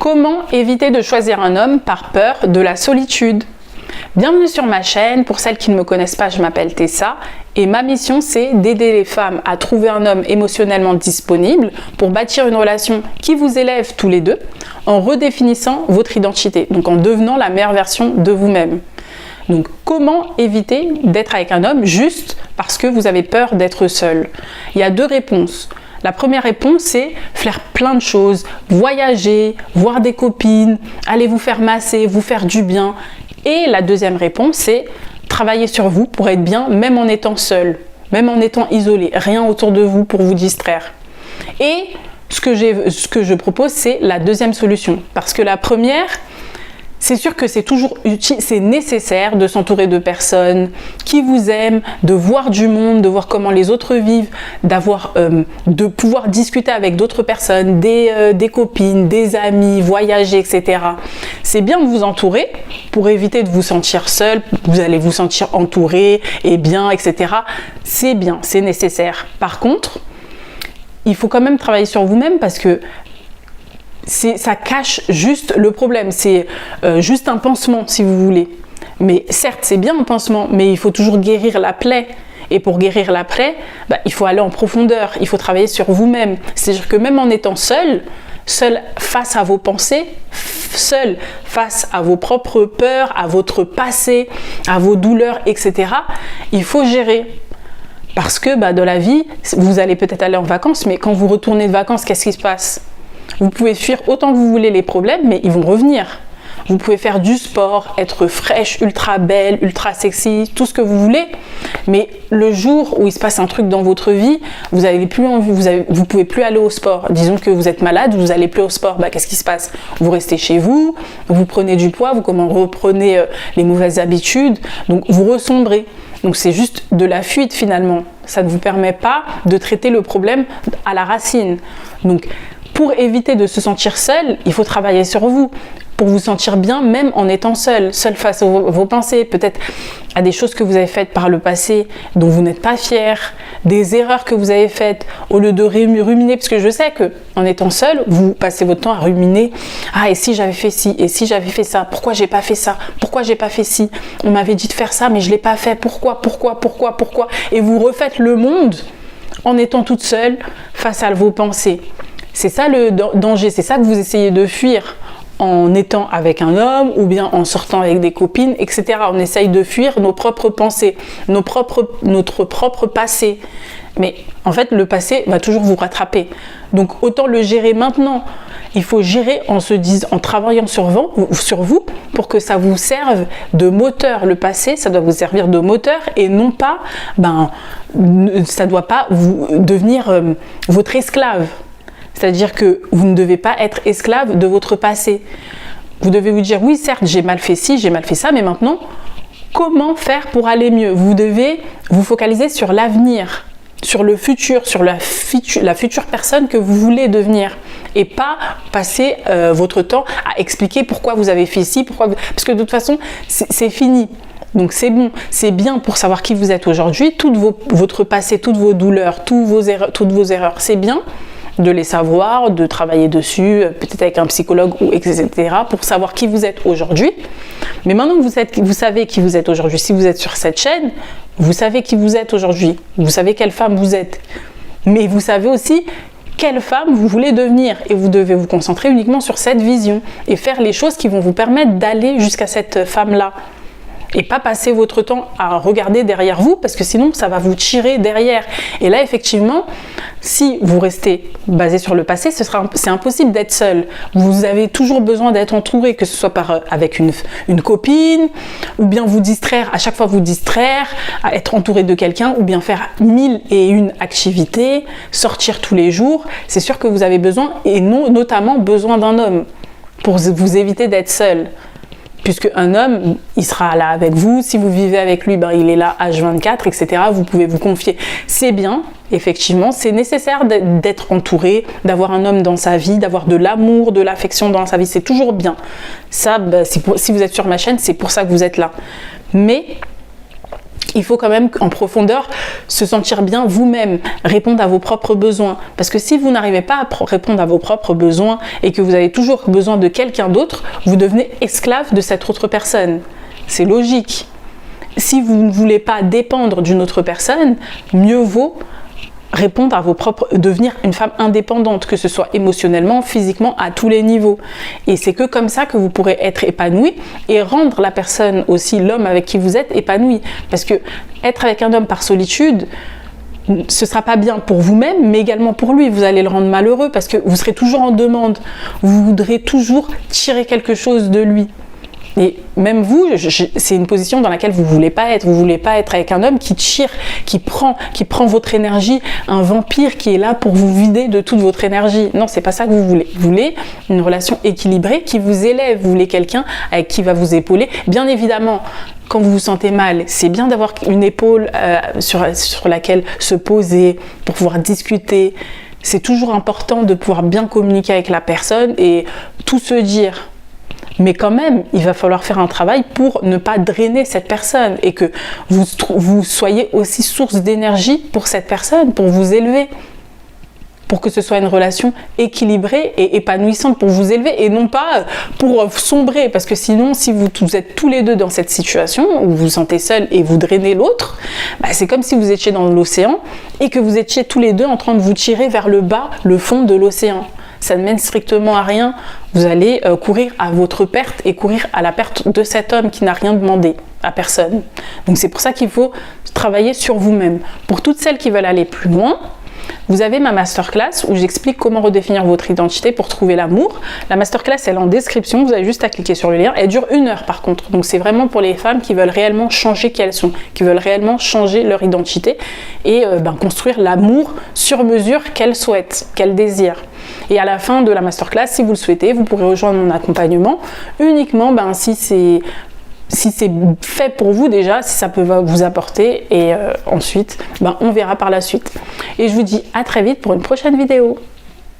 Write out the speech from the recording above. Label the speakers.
Speaker 1: Comment éviter de choisir un homme par peur de la solitude? Bienvenue sur ma chaîne. Pour celles qui ne me connaissent pas, je m'appelle Tessa et ma mission c'est d'aider les femmes à trouver un homme émotionnellement disponible pour bâtir une relation qui vous élève tous les deux en redéfinissant votre identité, donc en devenant la meilleure version de vous-même. Donc comment éviter d'être avec un homme juste parce que vous avez peur d'être seul? Il y a deux réponses. La première réponse, c'est faire plein de choses, voyager, voir des copines, aller vous faire masser, vous faire du bien. Et la deuxième réponse, c'est travailler sur vous pour être bien, même en étant seul, même en étant isolé, rien autour de vous pour vous distraire. Et ce que je propose, c'est la deuxième solution. Parce que la première, c'est sûr que c'est toujours utile, c'est nécessaire de s'entourer de personnes qui vous aiment, de voir du monde, de voir comment les autres vivent, de pouvoir discuter avec d'autres personnes, des copines, des amis, voyager, etc. C'est bien de vous entourer pour éviter de vous sentir seul, vous allez vous sentir entouré et bien, etc. C'est bien, c'est nécessaire. Par contre, il faut quand même travailler sur vous-même parce que ça cache juste le problème, c'est juste un pansement si vous voulez. Mais certes, c'est bien un pansement, mais il faut toujours guérir la plaie. Et pour guérir la plaie, il faut aller en profondeur, il faut travailler sur vous-même. C'est-à-dire que même en étant seul face à vos pensées, seul face à vos propres peurs, à votre passé, à vos douleurs, etc., il faut gérer. Parce que dans la vie, vous allez peut-être aller en vacances, mais quand vous retournez de vacances, qu'est-ce qui se passe ? Vous pouvez fuir autant que vous voulez les problèmes, mais ils vont revenir. Vous pouvez faire du sport, être fraîche, ultra belle, ultra sexy, tout ce que vous voulez. Mais le jour où il se passe un truc dans votre vie, vous n'avez plus envie, vous pouvez plus aller au sport. Disons que vous êtes malade, vous n'allez plus au sport. Qu'est-ce qui se passe? Vous restez chez vous, vous prenez du poids, vous reprenez les mauvaises habitudes, donc vous ressombrez. Donc c'est juste de la fuite finalement. Ça ne vous permet pas de traiter le problème à la racine. Donc pour éviter de se sentir seul, il faut travailler sur vous, pour vous sentir bien même en étant seul face à vos pensées, peut-être à des choses que vous avez faites par le passé dont vous n'êtes pas fier, des erreurs que vous avez faites, au lieu de ruminer, parce que je sais que en étant seul, vous passez votre temps à ruminer, et si j'avais fait ci, et si j'avais fait ça, pourquoi j'ai pas fait ça, pourquoi j'ai pas fait ci, on m'avait dit de faire ça mais je l'ai pas fait, pourquoi, et vous refaites le monde en étant toute seule face à vos pensées. C'est ça le danger, c'est ça que vous essayez de fuir en étant avec un homme ou bien en sortant avec des copines, etc. On essaye de fuir nos propres pensées, notre propre passé. Mais en fait, le passé va toujours vous rattraper. Donc autant le gérer maintenant. Il faut gérer en travaillant sur vous pour que ça vous serve de moteur. Le passé, ça doit vous servir de moteur et non pas, ça ne doit pas vous devenir votre esclave. C'est-à-dire que vous ne devez pas être esclave de votre passé. Vous devez vous dire, oui, certes, j'ai mal fait ci, j'ai mal fait ça, mais maintenant, comment faire pour aller mieux? Vous devez vous focaliser sur l'avenir, sur le futur, sur la future personne que vous voulez devenir. Et pas passer votre temps à expliquer pourquoi vous avez fait ci, parce que de toute façon, c'est fini. Donc c'est bon, c'est bien pour savoir qui vous êtes aujourd'hui, votre passé, toutes vos douleurs, toutes vos erreurs, c'est bien de les savoir, de travailler dessus, peut-être avec un psychologue ou etc. pour savoir qui vous êtes aujourd'hui. Mais maintenant que vous savez qui vous êtes aujourd'hui, si vous êtes sur cette chaîne, vous savez qui vous êtes aujourd'hui, vous savez quelle femme vous êtes. Mais vous savez aussi quelle femme vous voulez devenir et vous devez vous concentrer uniquement sur cette vision et faire les choses qui vont vous permettre d'aller jusqu'à cette femme-là. Et pas passer votre temps à regarder derrière vous parce que sinon ça va vous tirer derrière. Et là effectivement, si vous restez basé sur le passé, c'est impossible d'être seul. Vous avez toujours besoin d'être entouré, que ce soit avec une copine, ou bien vous distraire, à chaque fois vous distraire, à être entouré de quelqu'un, ou bien faire 1001 activités, sortir tous les jours. C'est sûr que vous avez besoin, et notamment besoin d'un homme, pour vous éviter d'être seul. Puisque un homme, il sera là avec vous, si vous vivez avec lui, il est là H24, etc. Vous pouvez vous confier. C'est bien, effectivement, c'est nécessaire d'être entouré, d'avoir un homme dans sa vie, d'avoir de l'amour, de l'affection dans sa vie, c'est toujours bien. Ça, si vous êtes sur ma chaîne, c'est pour ça que vous êtes là. Mais il faut quand même en profondeur se sentir bien vous-même, répondre à vos propres besoins. Parce que si vous n'arrivez pas à répondre à vos propres besoins et que vous avez toujours besoin de quelqu'un d'autre, vous devenez esclave de cette autre personne. C'est logique. Si vous ne voulez pas dépendre d'une autre personne, mieux vaut répondre à vos propres, devenir une femme indépendante, que ce soit émotionnellement, physiquement, à tous les niveaux. Et c'est que comme ça que vous pourrez être épanouie et rendre la personne aussi, l'homme avec qui vous êtes, épanoui. Parce que être avec un homme par solitude, ce sera pas bien pour vous-même, mais également pour lui. Vous allez le rendre malheureux parce que vous serez toujours en demande. Vous voudrez toujours tirer quelque chose de lui. Et même vous, c'est une position dans laquelle vous ne voulez pas être. Vous ne voulez pas être avec un homme qui tire, qui prend votre énergie, un vampire qui est là pour vous vider de toute votre énergie. Non, c'est pas ça que vous voulez. Vous voulez une relation équilibrée qui vous élève. Vous voulez quelqu'un avec qui va vous épauler. Bien évidemment, quand vous vous sentez mal, c'est bien d'avoir une épaule sur laquelle se poser pour pouvoir discuter. C'est toujours important de pouvoir bien communiquer avec la personne et tout se dire. Mais quand même, il va falloir faire un travail pour ne pas drainer cette personne et que vous soyez aussi source d'énergie pour cette personne, pour vous élever, pour que ce soit une relation équilibrée et épanouissante pour vous élever et non pas pour sombrer. Parce que sinon, si vous êtes tous les deux dans cette situation où vous vous sentez seul et vous drainez l'autre, c'est comme si vous étiez dans l'océan et que vous étiez tous les deux en train de vous tirer vers le bas, le fond de l'océan. Ça ne mène strictement à rien. Vous allez courir à votre perte et courir à la perte de cet homme qui n'a rien demandé à personne. Donc c'est pour ça qu'il faut travailler sur vous-même. Pour toutes celles qui veulent aller plus loin, vous avez ma masterclass où j'explique comment redéfinir votre identité pour trouver l'amour. La masterclass, elle est en description, vous avez juste à cliquer sur le lien. Elle dure 1 heure par contre, donc c'est vraiment pour les femmes qui veulent réellement changer qui elles sont, qui veulent réellement changer leur identité et construire l'amour sur mesure qu'elles souhaitent, qu'elles désirent. Et à la fin de la masterclass, si vous le souhaitez, vous pourrez rejoindre mon accompagnement uniquement si c'est fait pour vous déjà, si ça peut vous apporter et ensuite on verra par la suite. Et je vous dis à très vite pour une prochaine vidéo.